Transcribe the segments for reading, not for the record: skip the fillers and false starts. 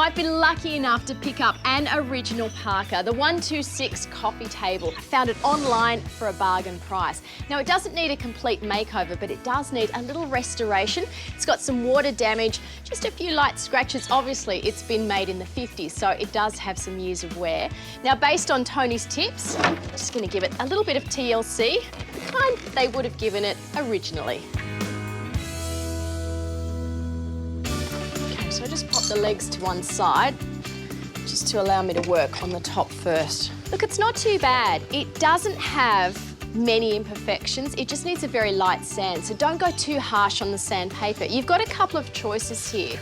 I've been lucky enough to pick up an original Parker, the 126 coffee table. I found it online for a bargain price. Now, it doesn't need a complete makeover, but it does need a little restoration. It's got some water damage, just a few light scratches. Obviously, it's been made in the 50s, so it does have some years of wear. Now, based on Tony's tips, I'm just going to give it a little bit of TLC, the kind they would have given it originally. So I just pop the legs to one side, just to allow me to work on the top first. Look, it's not too bad. It doesn't have many imperfections. It just needs a very light sand, so don't go too harsh on the sandpaper. You've got a couple of choices here.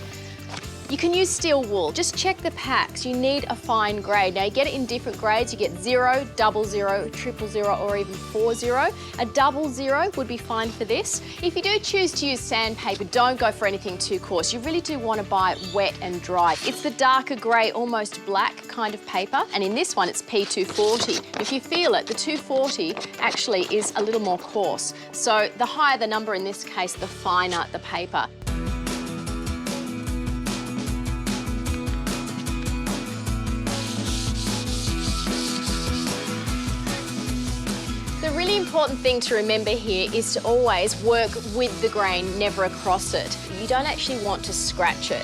You can use steel wool. Just check the packs. You need a fine grade. Now, you get it in different grades. You get 0, 00, 000, or even 40. A 00 would be fine for this. If you do choose to use sandpaper, don't go for anything too coarse. You really do want to buy it wet and dry. It's the darker grey, almost black kind of paper, and in this one, it's P240. If you feel it, the 240 actually is a little more coarse. So the higher the number in this case, the finer the paper. The really important thing to remember here is to always work with the grain, never across it. You don't actually want to scratch it.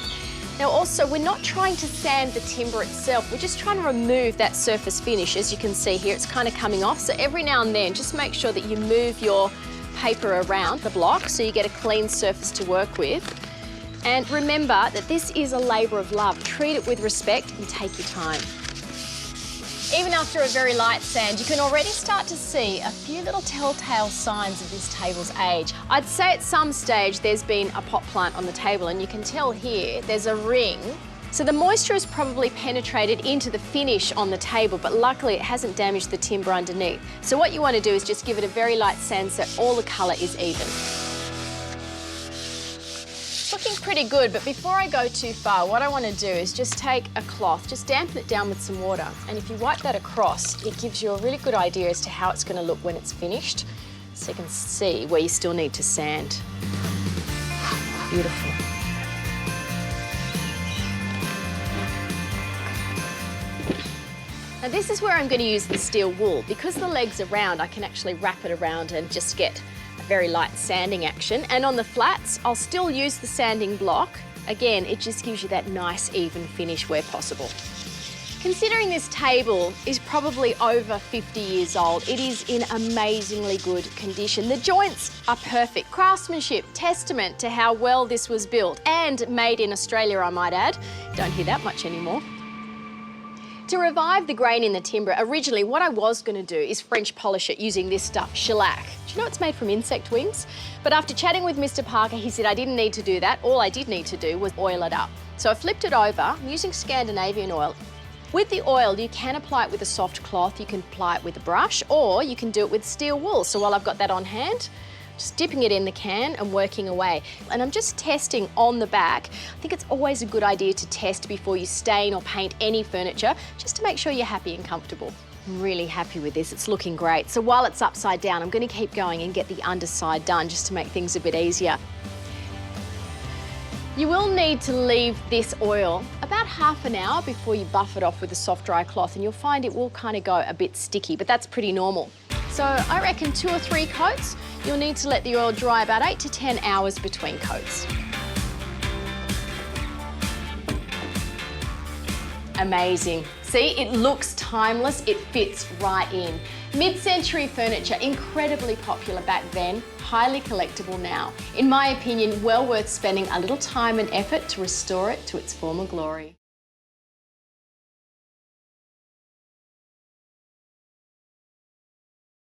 Now also, we're not trying to sand the timber itself, we're just trying to remove that surface finish. As you can see here, it's kind of coming off, so every now and then, just make sure that you move your paper around the block so you get a clean surface to work with. And remember that this is a labour of love. Treat it with respect and take your time. Even after a very light sand, you can already start to see a few little telltale signs of this table's age. I'd say at some stage there's been a pot plant on the table, and you can tell here there's a ring. So the moisture has probably penetrated into the finish on the table, but luckily it hasn't damaged the timber underneath. So what you want to do is just give it a very light sand so all the colour is even. Looking pretty good, but before I go too far, what I want to do is just take a cloth, just dampen it down with some water, and if you wipe that across, it gives you a really good idea as to how it's going to look when it's finished, so you can see where you still need to sand. Beautiful. Now this is where I'm going to use the steel wool. Because the legs are round, I can actually wrap it around and just get very light sanding action. And on the flats, I'll still use the sanding block. Again, it just gives you that nice even finish where possible. Considering this table is probably over 50 years old, it is in amazingly good condition. The joints are perfect. Craftsmanship, testament to how well this was built, and made in Australia, I might add. Don't hear that much anymore. To revive the grain in the timber, originally what I was going to do is French polish it using this stuff, shellac. Do you know it's made from insect wings? But after chatting with Mr. Parker, he said I didn't need to do that. All I did need to do was oil it up. So I flipped it over, I'm using Scandinavian oil. With the oil, you can apply it with a soft cloth, you can apply it with a brush, or you can do it with steel wool. So while I've got that on hand, just dipping it in the can and working away. And I'm just testing on the back. I think it's always a good idea to test before you stain or paint any furniture, just to make sure you're happy and comfortable. I'm really happy with this, it's looking great. So while it's upside down, I'm going to keep going and get the underside done just to make things a bit easier. You will need to leave this oil about half an hour before you buff it off with a soft dry cloth, and you'll find it will kind of go a bit sticky, but that's pretty normal. So I reckon 2 or 3 coats. You'll need to let the oil dry about 8 to 10 hours between coats. Amazing. See, it looks timeless, it fits right in. Mid-century furniture, incredibly popular back then, highly collectible now. In my opinion, well worth spending a little time and effort to restore it to its former glory.